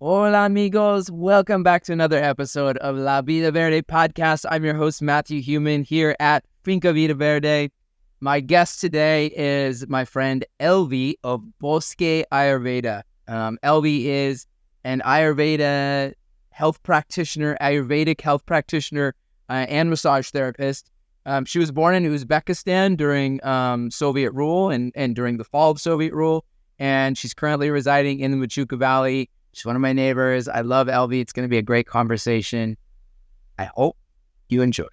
Hola amigos, welcome back to another episode of La Vida Verde podcast. I'm your host Matthew Human here at Finca Vida Verde. My guest today is my friend Elvi of Bosque Ayurveda. Elvi is an Ayurveda health practitioner, Ayurvedic health practitioner, and massage therapist. She was born in Uzbekistan during Soviet rule and during the fall of Soviet rule, and she's currently residing in the Machuca Valley. She's one of my neighbors. I love Elvi. It's going to be a great conversation. I hope you enjoy.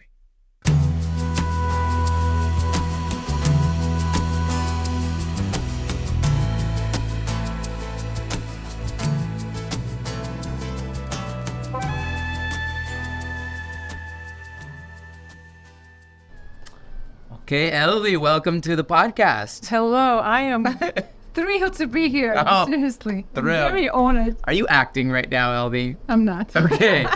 Okay, Elvi, welcome to the podcast. Hello, I am thrilled to be here. Oh, seriously. thrilled. I'm very honored. Are you acting right now, Elvi? I'm not. Okay.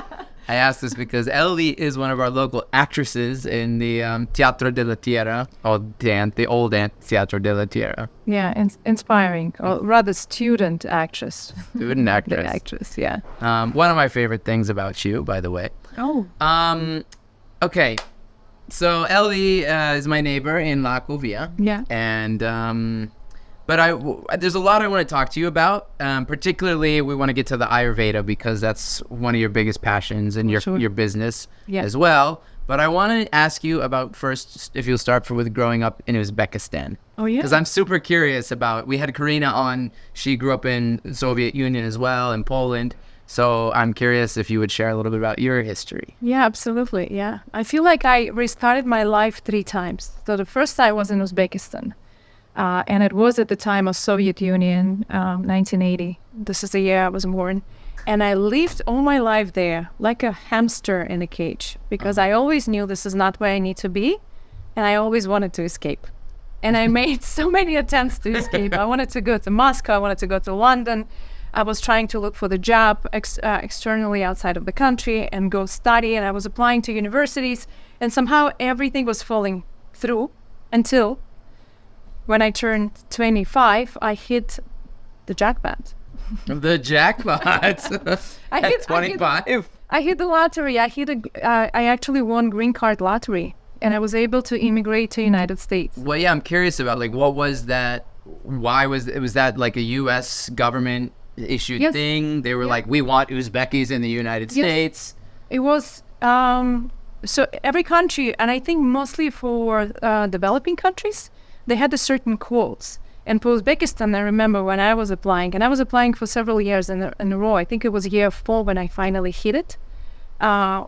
I asked this because Elvi is one of our local actresses in the Teatro de la Tierra, or the old Teatro de la Tierra. Yeah, inspiring, or rather student actress. Student actress. The actress, yeah. One of my favorite things about you, by the way. Oh. Okay. So Elvi is my neighbor in La Covia. Yeah. And but there's a lot I want to talk to you about. Particularly, we want to get to the Ayurveda because that's one of your biggest passions in your business as well. But I want to ask you about first, if you'll start with growing up in Uzbekistan. Oh yeah. Because I'm super curious about. We had Karina on. She grew up in the Soviet Union as well, in Poland. So I'm curious if you would share a little bit about your history. Yeah, absolutely. Yeah. I feel like I restarted my life 3 times. So the first time was in Uzbekistan. And it was at the time of Soviet Union, 1980. This is the year I was born. And I lived all my life there like a hamster in a cage because I always knew this is not where I need to be. And I always wanted to escape. And I made so many attempts to escape. I wanted to go to Moscow. I wanted to go to London. I was trying to look for the job externally outside of the country and go study. And I was applying to universities. And somehow everything was falling through until when I turned 25, I hit the jackpot. The jackpot. At 25. I hit the lottery. I actually won green card lottery. And I was able to immigrate to United States. Well, yeah, I'm curious about, like, what was that? Why was that like a U.S. government issued thing? They were like, we want Uzbekis in the United States. It was, so every country, and I think mostly for developing countries, they had a certain quotas. And for Uzbekistan, I remember when I was applying, and I was applying for several years in a row. I think it was year 4 when I finally hit it.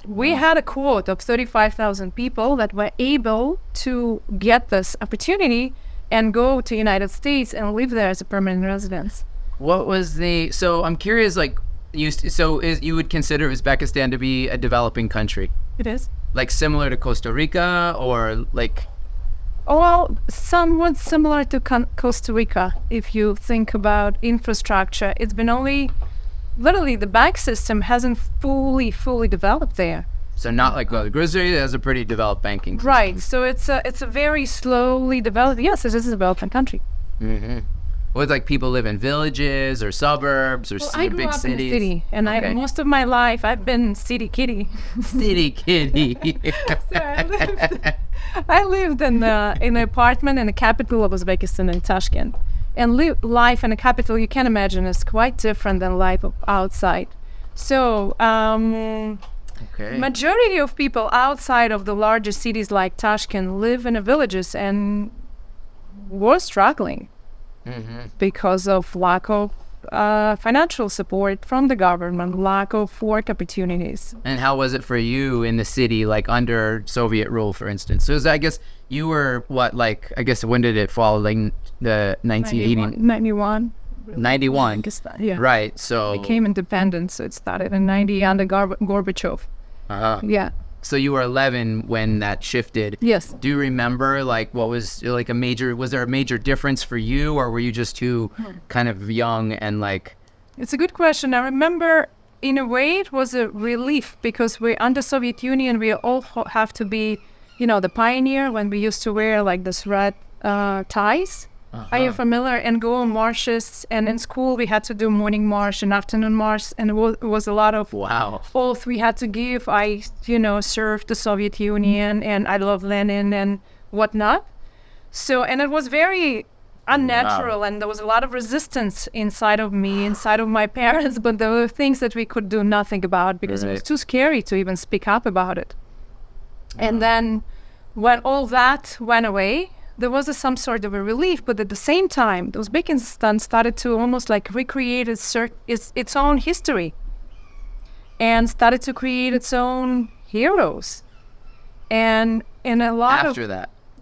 We had a quote of 35,000 people that were able to get this opportunity and go to United States and live there as a permanent residence. What was so I'm curious, like, you would consider Uzbekistan to be a developing country? It is. Like similar to Costa Rica, or like? Well, somewhat similar to Costa Rica. If you think about infrastructure, it's been literally the bank system hasn't fully developed there. So not like Costa Rica has a pretty developed banking system. Right. So it's a very slowly developed. Yes, it is a developing country. Mm-hmm. Well, like people live in villages or suburbs or big cities. I grew up in the city, and most of my life I've been city kitty. City kitty. So I lived in an apartment in the capital of Uzbekistan, in Tashkent. And life in the capital, you can imagine, is quite different than life outside. So majority of people outside of the larger cities like Tashkent live in the villages and were struggling. Mm-hmm. Because of lack of financial support from the government, lack of work opportunities. And how was it for you in the city, like under Soviet rule, for instance? So I guess you were when did it fall? Like the 1980? 91. 91. Yeah. Right. So it became independent, so it started in 90 under Gorbachev. Uh-huh. Yeah. So you were 11 when that shifted. Yes. Do you remember, like, what was like was there a major difference for you, or were you just too kind of young and like? It's a good question. I remember in a way it was a relief because we're under Soviet Union. We all have to be, the pioneer when we used to wear like this red ties. Are you familiar? And go on marches. And in school, we had to do morning march and afternoon march. And it was a lot of oath we had to give. I, served the Soviet Union and I love Lenin and whatnot. So, and it was very unnatural. And there was a lot of resistance inside of me, inside of my parents. But there were things that we could do nothing about because it was too scary to even speak up about it. And then when all that went away, there was some sort of a relief, but at the same time, Uzbekistan started to almost like recreate its own history and started to create its own heroes. And a lot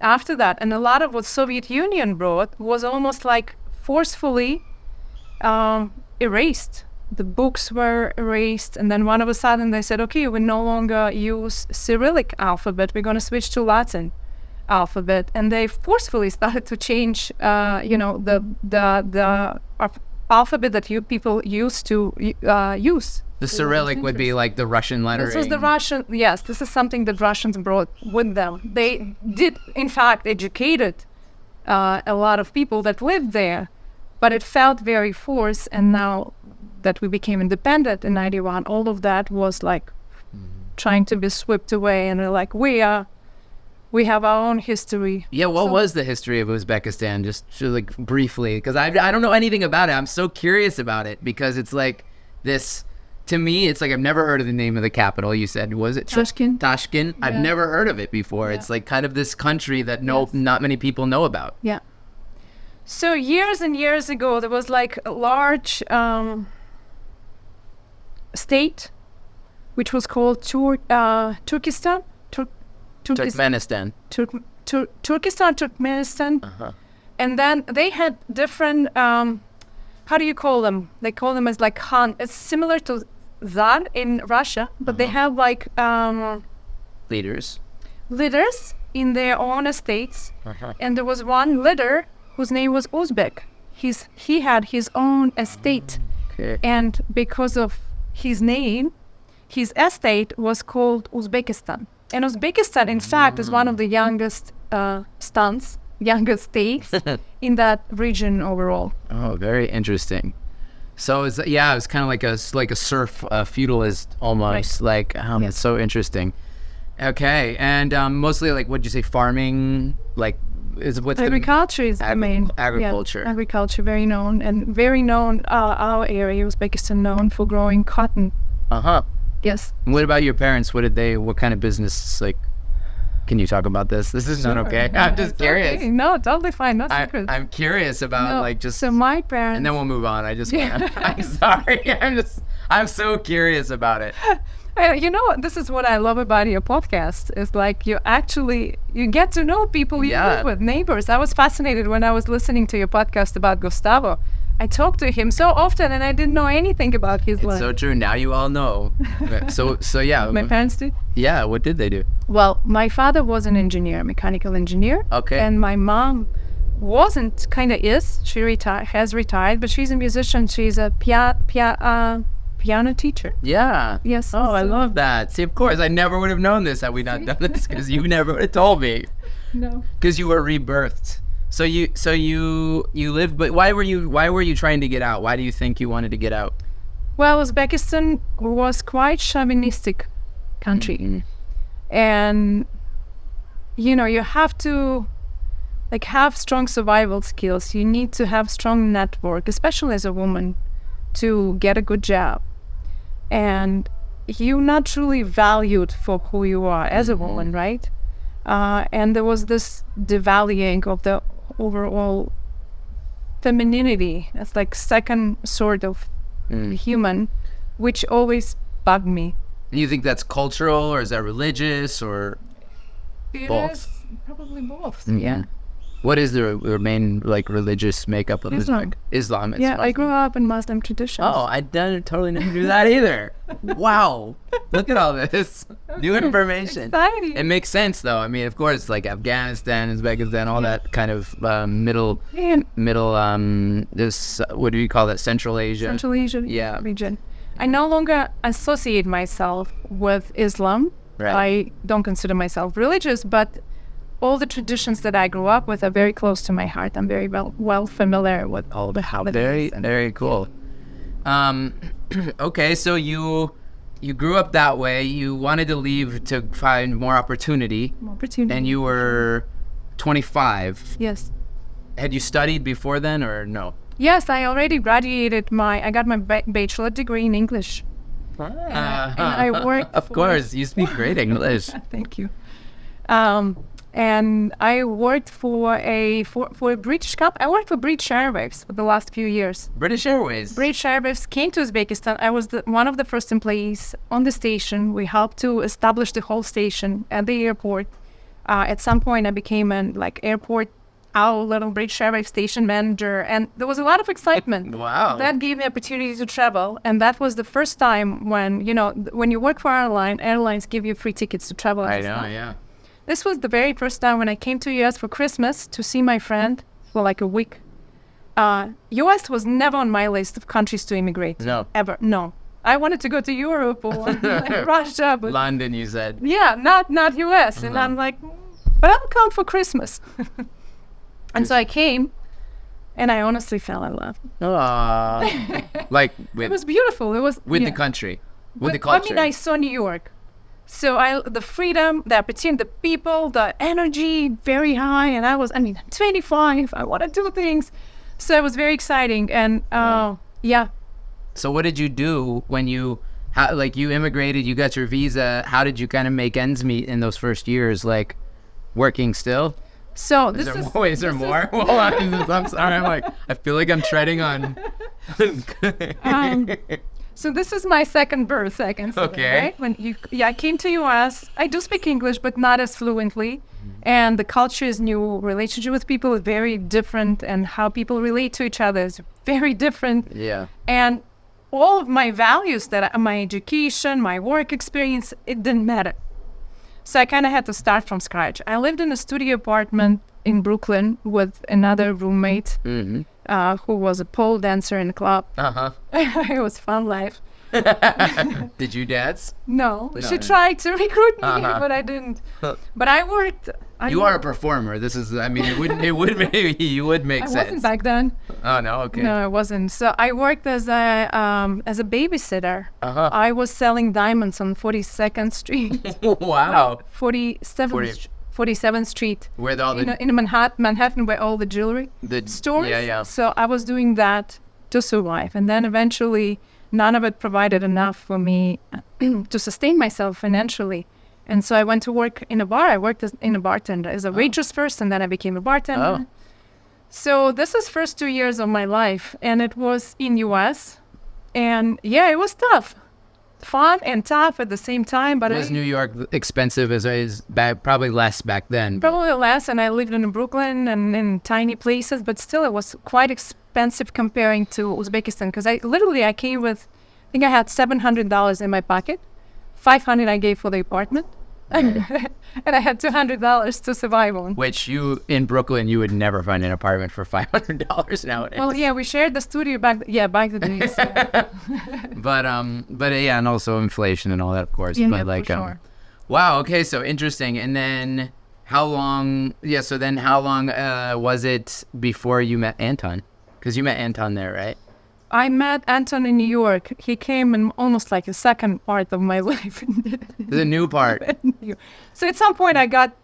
after that, and a lot of what Soviet Union brought was almost like forcefully erased. The books were erased, and then all of a sudden they said, okay, we no longer use Cyrillic alphabet, we're going to switch to Latin alphabet, and they forcefully started to change the alphabet that people used to use. The Cyrillic would be like the Russian lettering. This is the Russian, yes, this is something that Russians brought with them. They did in fact educated a lot of people that lived there, but it felt very forced. And now that we became independent in 91, all of that was like trying to be swept away, and they're like, we have our own history. Yeah, what was the history of Uzbekistan? Just like briefly, because I don't know anything about it. I'm so curious about it because it's like this, to me, it's like I've never heard of the name of the capital. You said, was it? Tashkent. Tashkent. Yeah. I've never heard of it before. Yeah. It's like kind of this country that not many people know about. Yeah. So years and years ago, there was like a large state, which was called Turkestan. Turkmenistan. Turkestan, Turkmenistan. And then they had different, how do you call them? They call them as like Khan. It's similar to Tsar in Russia, but they have like leaders in their own estates. And there was one leader whose name was Uzbek. He had his own estate. Okay. And because of his name, his estate was called Uzbekistan. And Uzbekistan, in fact, is one of the youngest states in that region overall. Oh, very interesting. So it's kind of like a serf feudalist almost. Right. Like, it's so interesting. Okay, and mostly like, what'd you say, farming? Like, agriculture is the main. Agriculture. Yeah, agriculture, very known, our area, Uzbekistan, known for growing cotton. Yes. What about your parents? What kind of business, like, can you talk about this? This is not okay. I'm just curious. Okay. No, totally fine. Not secret. I'm curious about So my parents. And then we'll move on. I'm sorry. I'm so curious about it. This is what I love about your podcast. It's like you get to know people you live with, neighbors. I was fascinated when I was listening to your podcast about Gustavo. I talked to him so often and I didn't know anything about his life. So true. Now you all know. So yeah. My parents did? Yeah. What did they do? Well, my father was an engineer, mechanical engineer. Okay. And my mom is. She has retired, but she's a musician. She's a piano teacher. Yeah. Yes. Oh, I love that. See, of course, I never would have known this had we not done this, because you never would have told me. No. Because you were rebirthed. So you lived, but why were you trying to get out? Why do you think you wanted to get out? Well, Uzbekistan was quite chauvinistic country, and you have to have strong survival skills. You need to have strong network, especially as a woman, to get a good job, and you're not truly valued for who you are as a woman, right? And there was this devaluing of the overall femininity as like second sort of human, which always bugged me. And you think that's cultural, or is that religious, or both? It is probably both. Yeah. What is the main religious makeup of Islam? Islam. Yeah, I grew up in Muslim traditions. Oh, I totally never knew that either. Wow, look at all this new information. Exciting. It makes sense, though. I mean, of course, like Afghanistan, Uzbekistan, all that kind of middle. This, what do you call that? Central Asia. Central Asia region. I no longer associate myself with Islam. Right. I don't consider myself religious, but all the traditions that I grew up with are very close to my heart. I'm very well familiar with all the holidays. Very cool. Okay, so you grew up that way. You wanted to leave to find more opportunity. And you were 25. Yes. Had you studied before then or no? Yes, I already graduated I got my bachelor degree in English. And I worked Of course, you speak great English. Thank you. And I worked for a British company. I worked for British Airways for the last few years. British Airways? British Airways came to Uzbekistan. I was one of the first employees on the station. We helped to establish the whole station at the airport. At some point, I became an airport little British Airways station manager, and there was a lot of excitement. Wow. That gave me opportunity to travel, and that was the first time when you work for airlines give you free tickets to travel. I know, yeah. This was the very first time when I came to US for Christmas to see my friend for like a week. US was never on my list of countries to immigrate. No. Ever. No. I wanted to go to Europe or Russia. But London, you said. Yeah, not US. Uh-huh. And I'm like, but I'll come for Christmas. And so I came, and I honestly fell in love. It was beautiful. It was with the country, with the culture. I mean, I saw New York. So the freedom, the opportunity, the people, the energy, very high. And I'm 25. I want to do things. So it was very exciting. And yeah. So what did you do when you immigrated, you got your visa? How did you kind of make ends meet in those first years? Like working still? So is there more? Well, I'm sorry. I feel like I'm treading on. So this is my second birth, I can say. Okay. That, right? I came to US. I do speak English, but not as fluently. And the culture is new. Relationship with people is very different, and how people relate to each other is very different. Yeah. And all of my values, my education, my work experience, it didn't matter. So I kind of had to start from scratch. I lived in a studio apartment in Brooklyn with another roommate who was a pole dancer in a club. Uh-huh. It was fun life. Did you dance? No. She tried to recruit me, but I didn't. But I worked. You are a performer. This is, you would make sense. I wasn't back then. Oh, no? Okay. No, I wasn't. So I worked as a babysitter. I was selling diamonds on 42nd Street. Wow. 47th Street. Where all the... In Manhattan, where all the jewelry stores. Yeah. So I was doing that to survive. And then eventually, none of it provided enough for me to sustain myself financially. And so I went to work in a bar. I worked in a bartender as a waitress first, and then I became a bartender. Oh. So this is first 2 years of my life, and it was in US. And yeah, it was tough. Fun and tough at the same time. But was New York expensive as probably less back then? Probably less, and I lived in Brooklyn and in tiny places, but still it was quite expensive comparing to Uzbekistan, because I came with, I think I had $700 in my pocket. $500 I gave for the apartment, and I had $200 to survive on. Which in Brooklyn, you would never find an apartment for $500 nowadays. Well, yeah, we shared the studio back the days. So. but yeah, and also inflation and all that, of course. Yeah, but for sure. Wow. Okay, so interesting. And then how long? Yeah. So then, how long was it before you met Anton? Because you met Anton there, right? I met Anton in New York. He came in almost like a second part of my life. The new part. So at some point I got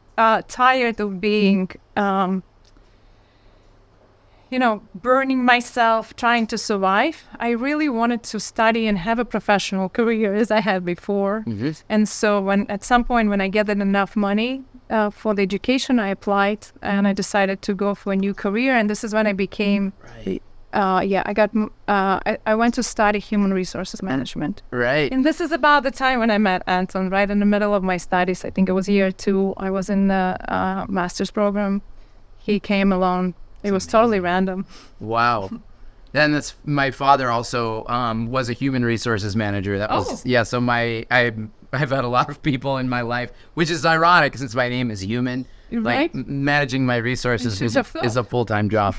tired of being, burning myself, trying to survive. I really wanted to study and have a professional career as I had before. Mm-hmm. And so at some point when I gathered enough money for the education, I applied and I decided to go for a new career. And this is when I became... Right. I went to study human resources management. Right. And this is about the time when I met Anton, right in the middle of my studies. I think it was year 2. I was in the master's program. He came along. It was totally random. Wow. Then that's my father also was a human resources manager. That was So I've had a lot of people in my life, which is ironic since my name is Human. Right? Managing my resources is a full-time job.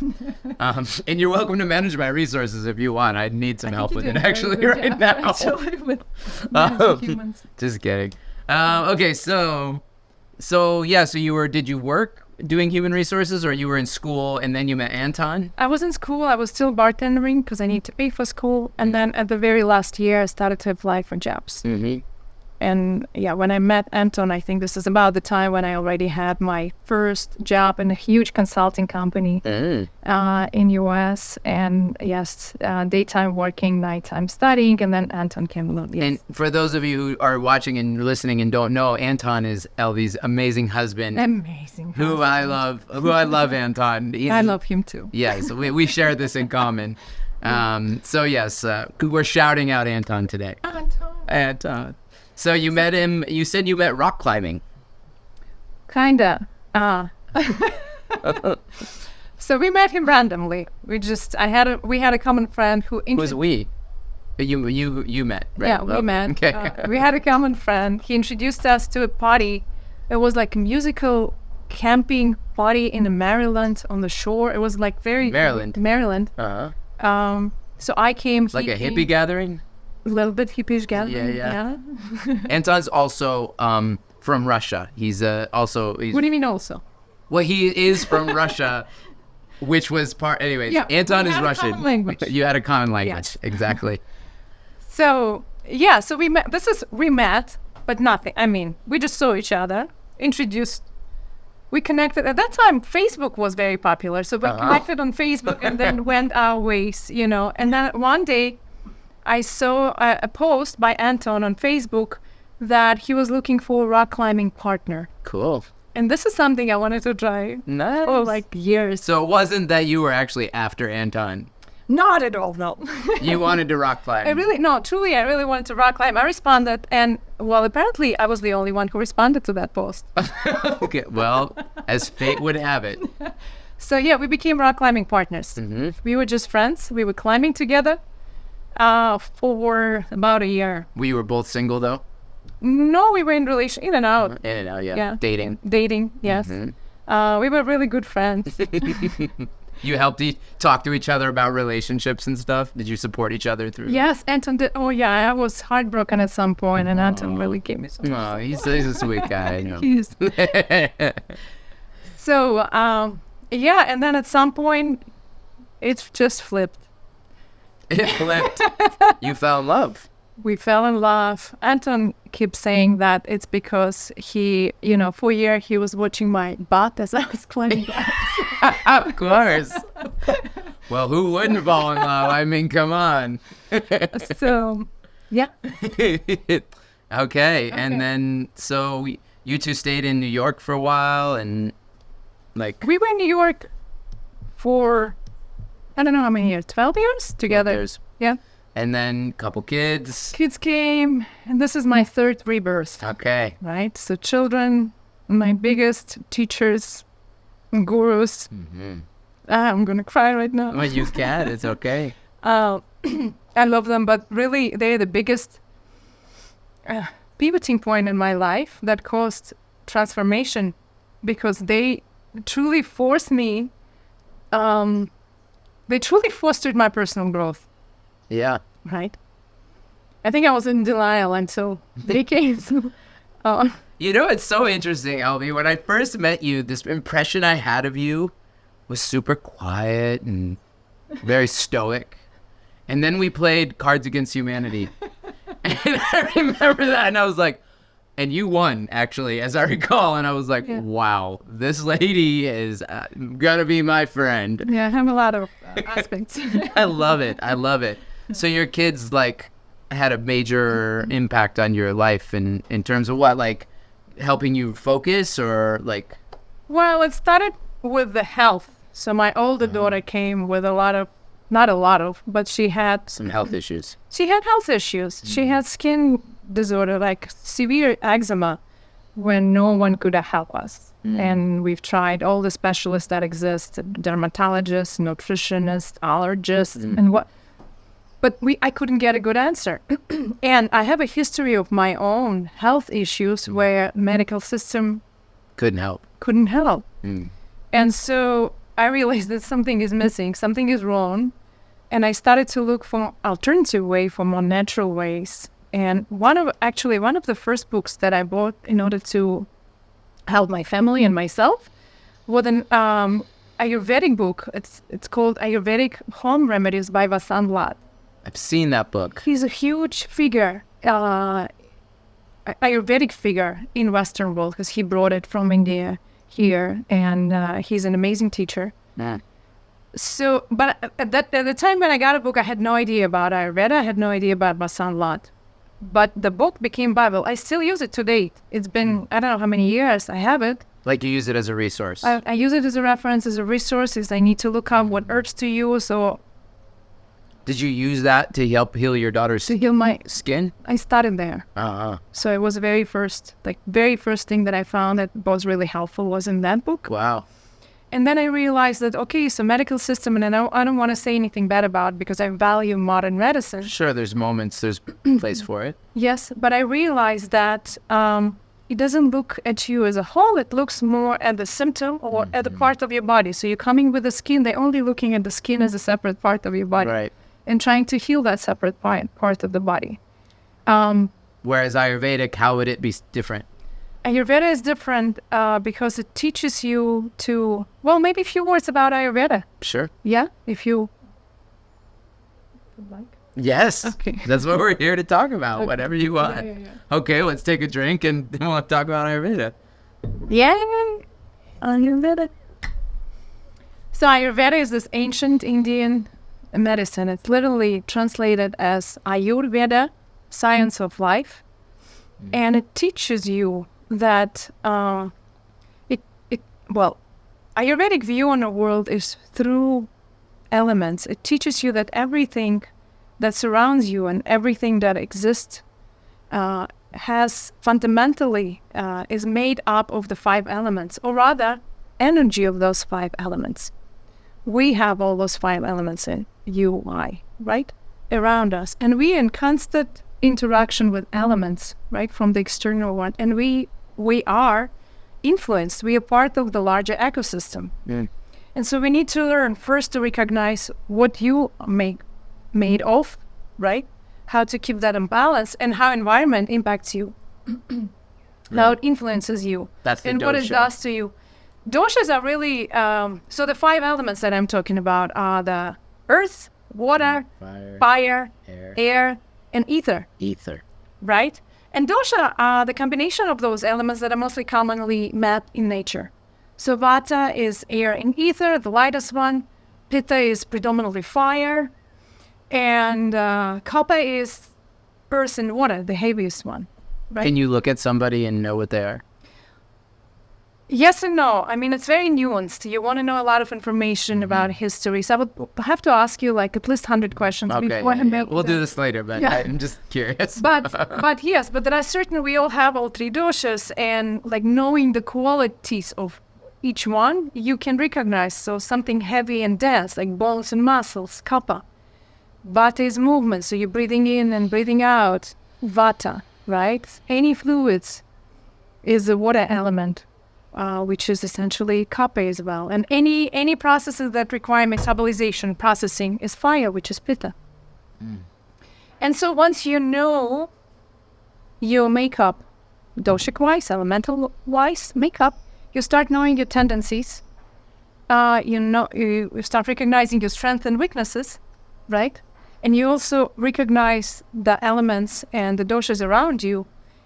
And you're welcome to manage my resources if you want. I need some help with it actually right now. Actually, with humans. Just kidding. Okay, so So did you work doing human resources, or you were in school and then you met Anton? I was in school. I was still bartending because I need to pay for school. And then at the very last year, I started to apply for jobs. Mm-hmm. And yeah, when I met Anton, I think this is about the time when I already had my first job in a huge consulting company in US. And yes, daytime working, nighttime studying, and then Anton came along. Yes. And for those of you who are watching and listening and don't know, Anton is Elvi's amazing husband. Amazing. Who I love Anton. I love him too. Yes, we share this in common. So yes, we're shouting out Anton today. Anton. So you met him, you said you met rock climbing. Kinda. So we met him randomly. We had a common friend who... Who's we? You met, right? Yeah, we met. Okay. We had a common friend. He introduced us to a party. It was like a musical camping party in Maryland on the shore. It was like very... Maryland. Uh-huh. So I came... Like a hippie gathering? A little bit hippie gathering. Yeah. Anton's also from Russia. He's also... What do you mean also? Well, he is from Russia, which was part... Anyways, yeah, Anton is Russian. You had a common language. Yes. Exactly. So, yeah, so we met, but nothing. I mean, we just saw each other, introduced... We connected. At that time, Facebook was very popular. So we connected on Facebook and then went our ways, And then one day... I saw a post by Anton on Facebook that he was looking for a rock climbing partner. Cool. And this is something I wanted to try for like years. So it wasn't that you were actually after Anton? Not at all, no. You wanted to rock climb? I really wanted to rock climb. I responded, and well, apparently I was the only one who responded to that post. Okay, well, as fate would have it. So yeah, we became rock climbing partners. Mm-hmm. We were just friends. We were climbing together. For about a year. We were both single, though? No, we were in relation, in and out. In and out, yeah. Dating, yes. Mm-hmm. We were really good friends. You helped talk to each other about relationships and stuff? Did you support each other through? Yes, Anton did. Oh, yeah, I was heartbroken at some point, and Anton really gave me some. Oh, he's a sweet guy. I know. He is. So, yeah, and then at some point, it just flipped. It flipped. You fell in love. We fell in love. Anton keeps saying that it's because he, for a year he was watching my butt as I was climbing up. Of course. Well, who wouldn't fall in love? I mean, come on. So, yeah. Okay. And then, so you two stayed in New York for a while, and we were in New York for... I don't know how many years, 12 years together. 12 years. Yeah. And then couple kids. Kids came, and this is my third rebirth. Okay. Right? So children, my biggest teachers, gurus. Mm-hmm. I'm going to cry right now. Well, you can. It's okay. I love them, but really they're the biggest pivoting point in my life that caused transformation because they truly forced me they truly fostered my personal growth. Yeah. Right? I think I was in denial until they came. It's so interesting, Elvi. When I first met you, this impression I had of you was super quiet and very stoic. And then we played Cards Against Humanity. And I remember that, and I was like, and you won, actually, as I recall. And I was like, wow, this lady is going to be my friend. Yeah, I have a lot of aspects. I love it. So your kids, had a major impact on your life in terms of what, helping you focus or, Well, it started with the health. So my older daughter came with but she had... Some health issues. She had health issues. She had skin disorder, like severe eczema, when no one could help us. And we've tried all the specialists that exist, dermatologists, nutritionists, allergists, and what. But I couldn't get a good answer. And I have a history of my own health issues where medical system couldn't help. And so I realized that something is missing, something is wrong. And I started to look for alternative way, for more natural ways. And one of the first books that I bought in order to help my family and myself with an Ayurvedic book. It's called Ayurvedic Home Remedies by Vasant Lat. I've seen that book. He's a huge figure, Ayurvedic figure in Western world because he brought it from India here, and he's an amazing teacher. Mm. So, but at the time when I got a book, I had no idea about Ayurveda. I had no idea about Vasant Lat. But the book became Bible. I still use it to date. It's been, I don't know how many years I have it. Like you use it as a resource. I use it as a reference, as a resource. As I need to look up what herbs to use. Or did you use that to help heal your daughter's to heal my skin? I started there. So it was the very first thing that I found that was really helpful was in that book. Wow. And then I realized that, okay, so medical system, and I don't want to say anything bad about it because I value modern medicine. Sure, there's place for it. Yes, but I realized that it doesn't look at you as a whole. It looks more at the symptom or at the part of your body. So you're coming with the skin. They're only looking at the skin as a separate part of your body. Right. And trying to heal that separate part of the body. Whereas Ayurvedic, how would it be different? Ayurveda is different because it teaches you to, well, maybe a few words about Ayurveda. Sure. Yeah, if you would like. Yes. Okay. That's what we're here to talk about, whatever you want. Yeah. Okay, let's take a drink and then we'll talk about Ayurveda. Yay! Ayurveda. So Ayurveda is this ancient Indian medicine. It's literally translated as Ayurveda, science of life. And it teaches you that Ayurvedic view on the world is through elements. It teaches you that everything that surrounds you and everything that exists has fundamentally is made up of the 5 elements, or rather, energy of those 5 elements. We have all those 5 elements in you, I, right, around us, and we in constant interaction with elements, right, from the external world, and we are influenced. We are part of the larger ecosystem. And so we need to learn first to recognize what you made of, right, how to keep that in balance, and how environment impacts you, how it influences you, That's the and dosha. what it does to you. Doshas are really so the 5 elements that I'm talking about are the earth, water, fire, air, and ether. Right? And dosha are the combination of those elements that are mostly commonly met in nature. So vata is air and ether, the lightest one. Pitta is predominantly fire. And kapha is earth and water, the heaviest one. Right? Can you look at somebody and know what they are? Yes and no. I mean, it's very nuanced. You want to know a lot of information about history. So I would have to ask you like at least 100 questions before I make We'll do this later, but I'm just curious. But yes, but there are certain, we all have all 3 doshas, and like knowing the qualities of each one, you can recognize. So something heavy and dense, like bones and muscles, kapha. Vata is movement, so you're breathing in and breathing out, vata, right? Any fluids is a water element. Which is essentially kapha as well. And any processes that require metabolization, processing, is fire, which is pitta. And so once you know your makeup, doshic-wise, elemental-wise makeup, you start knowing your tendencies. You start recognizing your strengths and weaknesses, right? And you also recognize the elements and the doshas around you,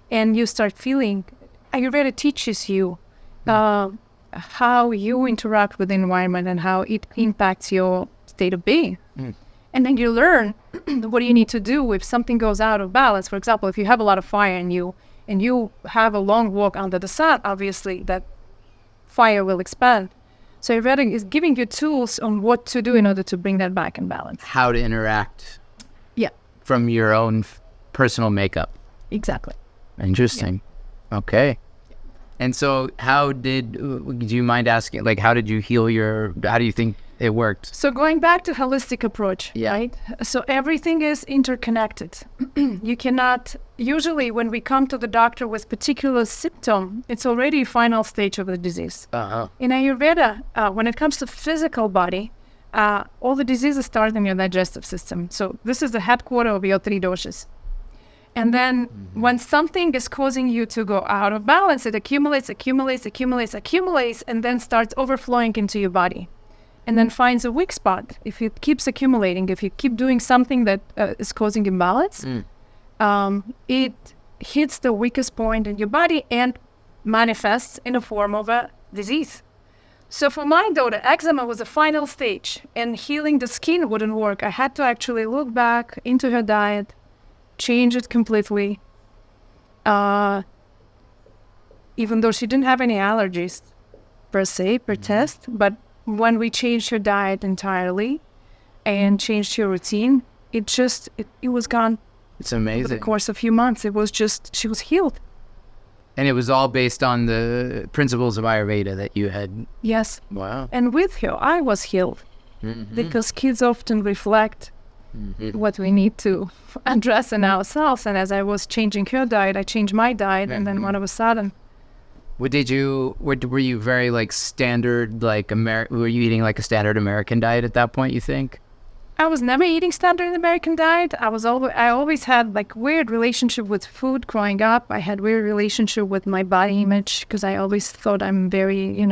and you start feeling. Ayurveda teaches you how you interact with the environment and how it impacts your state of being. And then you learn what do you need to do if something goes out of balance. For example, if you have a lot of fire in you and you have a long walk under the sun, obviously that fire will expand. So Ayurveda is giving you tools on what to do in order to bring that back in balance. How to interact from your own personal makeup. Exactly. Interesting. Okay. And so do you mind asking, like, how did you heal how do you think it worked? So going back to holistic approach, Yeah. right? So everything is interconnected. You cannot, usually when we come to the doctor with particular symptom, it's already final stage of the disease. In Ayurveda, when it comes to physical body, all the diseases start in your digestive system. So this is the headquarter of your 3 doshas. And then when something is causing you to go out of balance, it accumulates, and then starts overflowing into your body. And then finds a weak spot. If it keeps accumulating, if you keep doing something that is causing imbalance, it hits the weakest point in your body and manifests in the form of a disease. So for my daughter, eczema was the final stage, and healing the skin wouldn't work. I had to actually look back into her diet, change it completely. Even though she didn't have any allergies per se, per test, but when we changed her diet entirely and changed her routine, it was gone. It's amazing. Over the course of a few months, she was healed. And it was all based on the principles of Ayurveda that you had. Yes. Wow. And with her, I was healed. Because kids often reflect what we need to address in ourselves. And as I was changing her diet, I changed my diet. And then all of a sudden. Were you very like standard, like were you eating like a standard American diet at that point, you think? I was never eating standard American diet. I always had like weird relationship with food growing up. I had weird relationship with my body image because I always thought I'm very,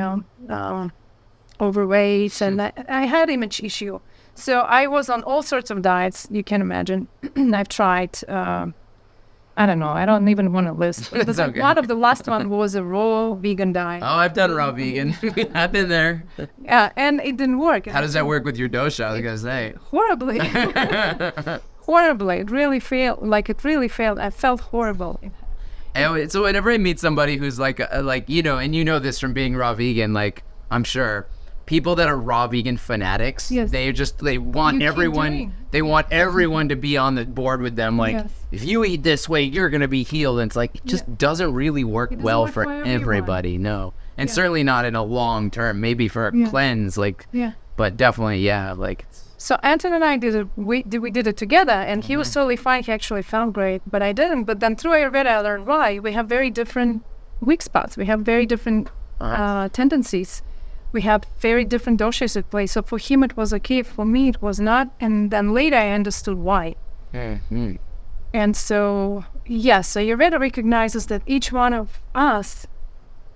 overweight, and I had image issue. So I was on all sorts of diets you can imagine. I've tried. I don't know. I don't even want to list. It's okay. One of the last one was a raw vegan diet. Oh, I've done raw vegan. I've been there. Yeah, and it didn't work. How does that work with your dosha? I was gonna say. Horribly. Horribly. It really failed. I felt horrible. So whenever I meet somebody who's like and you know this from being raw vegan, like I'm sure people that are raw vegan fanatics, they want everyone to be on the board with them. Like, if you eat this way, you're going to be healed. And it's like, it just doesn't really work well for everybody. No. And certainly not in a long term, maybe for a cleanse, but definitely, So Anton and I we did it together, and he was totally fine. He actually felt great, but I didn't. But then through Ayurveda, I learned why. We have very different weak spots. We have very different tendencies. We have very different doshas at play. So for him, it was okay. For me, it was not. And then later, I understood why. And so, so Ayurveda recognizes that each one of us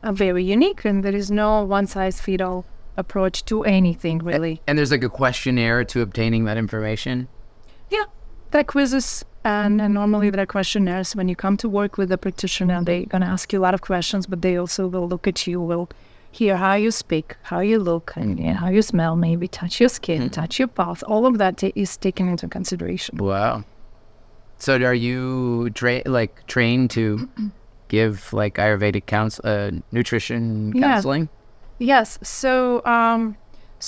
are very unique, and there is no one-size-fits-all approach to anything, really. And there's like a questionnaire to obtaining that information? Yeah, there are quizzes, and normally there are questionnaires. When you come to work with a practitioner, they're going to ask you a lot of questions, but they also will look at you, will hear how you speak, how you look, and how you smell, maybe touch your skin, touch your pulse. All of that is taken into consideration. Wow. So are you trained to give like Ayurvedic nutrition counseling? Yes. So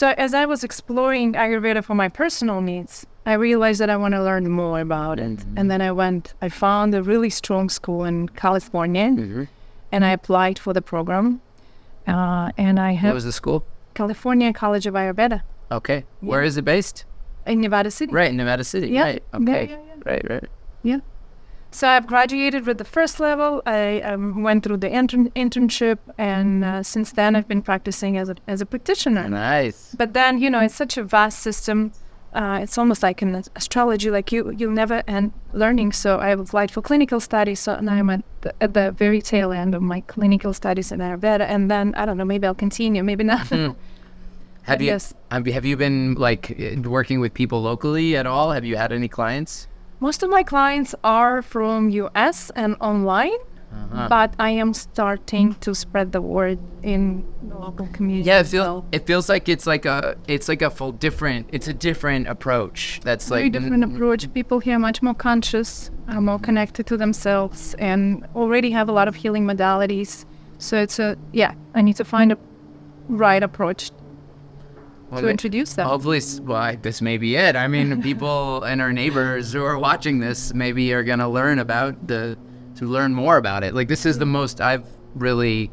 as I was exploring Ayurveda for my personal needs, I realized that I want to learn more about it. And then I found a really strong school in California, and I applied for the program. And I have... What was the school? California College of Ayurveda. Okay. Yeah. Where is it based? In Nevada City. Right, in Nevada City. Yeah. Right. Okay. Yeah. Right. Yeah. So I've graduated with the first level. I went through the internship, and since then I've been practicing as a practitioner. Nice. But then, it's such a vast system. It's almost like an astrology, like you'll never end learning. So I applied for clinical studies. So now I'm at the very tail end of my clinical studies in Ayurveda. And then, I don't know, maybe I'll continue, maybe not. Have you been like working with people locally at all? Have you had any clients? Most of my clients are from US and online. But I am starting to spread the word in the local community. Yeah, it feels like it's a different approach. That's very different approach. People here are much more conscious, are more connected to themselves, and already have a lot of healing modalities. So I need to find a right approach to introduce them. Hopefully, this may be it. I mean, people and our neighbors who are watching this maybe are going to learn more about it. Like, this is the most I've really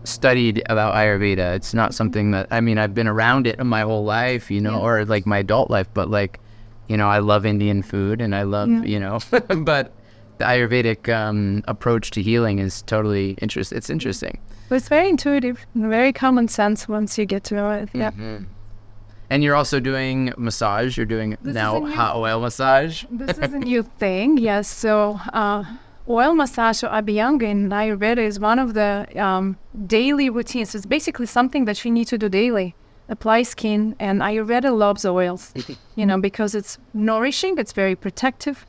studied about Ayurveda. It's not something that, I've been around it my whole life, or like my adult life, but I love Indian food and I love, but the Ayurvedic approach to healing is totally interesting. It's interesting. But it's very intuitive and very common sense once you get to know it. Yeah. And you're also doing massage. You're doing hot oil massage. This is a new thing, yes. So oil massage or Abhyanga in Ayurveda is one of the daily routines. It's basically something that you need to do daily. Apply skin, and Ayurveda loves oils, because it's nourishing, it's very protective.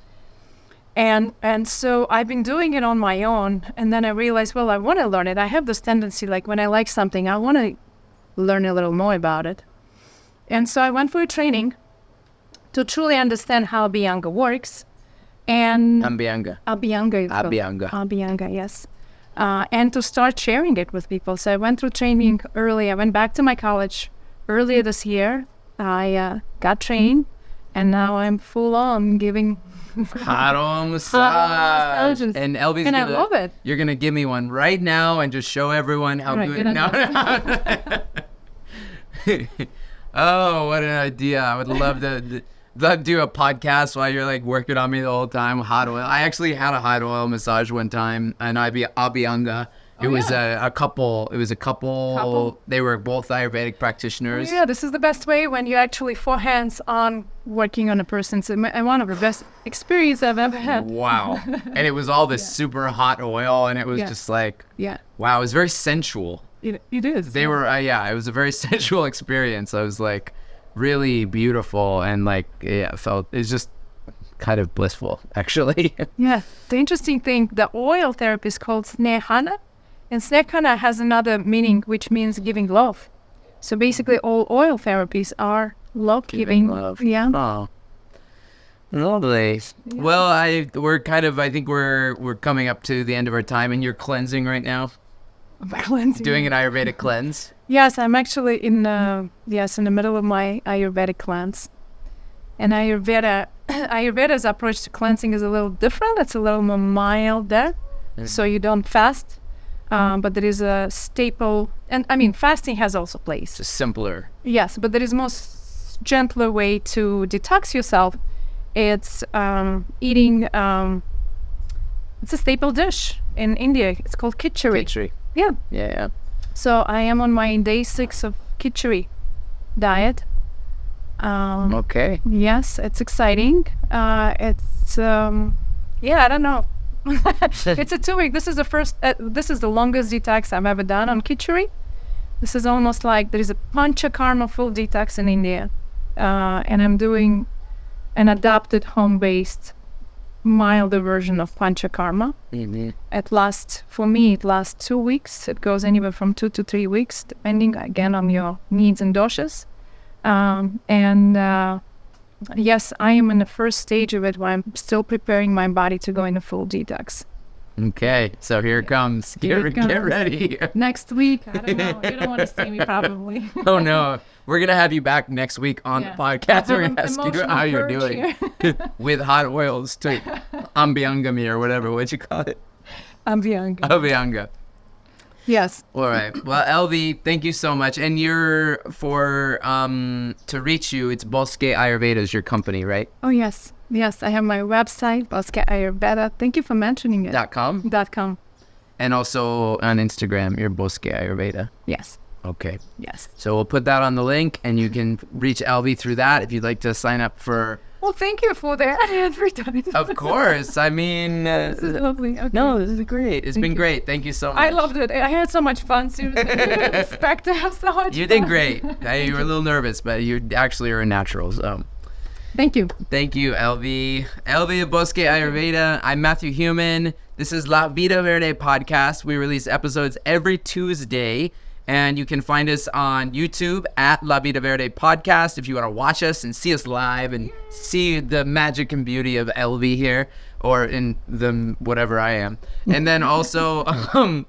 And so I've been doing it on my own, and then I realized, I want to learn it. I have this tendency, like when I like something, I want to learn a little more about it. And so I went for a training to truly understand how Abhyanga works. And Abhyanga, yes. And to start sharing it with people. So I went through training early. I went back to my college earlier this year. I got trained, and now I'm full on giving hot oil massage. And Elvi's I love it. You're gonna give me one right now and just show everyone how good. Oh, what an idea! I would love to do a podcast while you're like working on me the whole time. Hot oil. I actually had a hot oil massage one time, and Abhyanga. It was a couple. It was a couple. They were both Ayurvedic practitioners. Yeah, this is the best way when you actually four hands on working on a person. So one of the best experience I've ever had. Wow. And it was all this super hot oil, and it was just like, wow, it was very sensual. It is. They were, it was a very sensual experience. I was like really beautiful, and like, it's just kind of blissful, actually. Yeah. The interesting thing, the oil therapy is called snehana. And snehana has another meaning, which means giving love. So basically, all oil therapies are love-giving. Love. Yeah. Oh, lovely. Yeah. Well, I think we're coming up to the end of our time, and you're cleansing right now. Cleansing. Doing an Ayurvedic cleanse. Yes, I'm actually in the middle of my Ayurvedic cleanse. And Ayurveda's approach to cleansing is a little different. It's a little more milder, so you don't fast. But there is a staple, and I mean, fasting has also place. It's simpler. Yes, but there is a gentler way to detox yourself. It's eating, it's a staple dish in India. It's called khichdi. Khichdi. Yeah. So I am on my day 6 of khichdi diet. Okay. Yes, it's exciting. I don't know. It's a 2-week. This is the longest detox I've ever done on khichdi. This is almost like there is a panchakarma full detox in India, and I'm doing an adapted home-based milder version of panchakarma. Mm-hmm. It lasts 2 weeks. It goes anywhere from 2 to 3 weeks, depending again on your needs and doshas. Yes, I am in the first stage of it where I'm still preparing my body to go into full detox. Okay, so here it comes. Get ready. Next week, I don't know. You don't want to see me probably. Oh, no. We're going to have you back next week on the podcast. We're going to ask you how you're doing with hot oils to Abhyanga me or whatever. What'd you call it? Abhyanga. Yes. All right. Well, Elvi, thank you so much. And to reach you, it's Bosque Ayurveda is your company, right? Oh, yes. Yes, I have my website, Bosque Ayurveda. Thank you for mentioning it. .com? .com. And also on Instagram, you're Bosque Ayurveda. Yes. Okay. Yes. So we'll put that on the link, and you can reach Elvi through that if you'd like to sign up for... Well, thank you for that advertisement. Of course. I mean... this is lovely. Okay. No, this is great. It's been great. Thank you so much. I loved it. I had so much fun. Seriously. I didn't expect to have so much You did great. You were a little nervous, but you actually are a natural, so... Thank you. Thank you, Elvi. Elvi of Bosque Ayurveda. I'm Matthew Human. This is La Vida Verde podcast. We release episodes every Tuesday, and you can find us on YouTube at La Vida Verde podcast if you want to watch us and see us live and see the magic and beauty of Elvi here, or in the whatever I am. And then also, I don't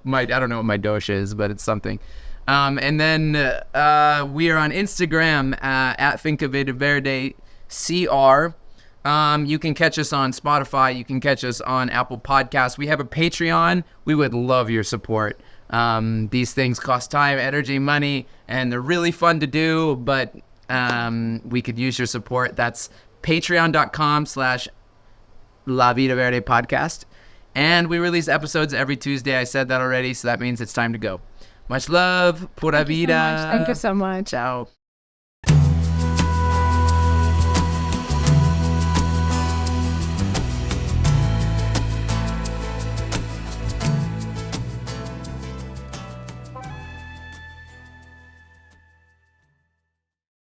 know what my dosha is, but it's something. And then we are on Instagram at Finca Vida Verde CR. You can catch us on Spotify. You can catch us on Apple Podcasts. We have a Patreon. We would love your support. These things cost time, energy, money, and they're really fun to do, but we could use your support. That's patreon.com/La Vida Verde podcast. And we release episodes every Tuesday. I said that already, so that means it's time to go. Much love. Pura vida. Thank you so much. Ciao.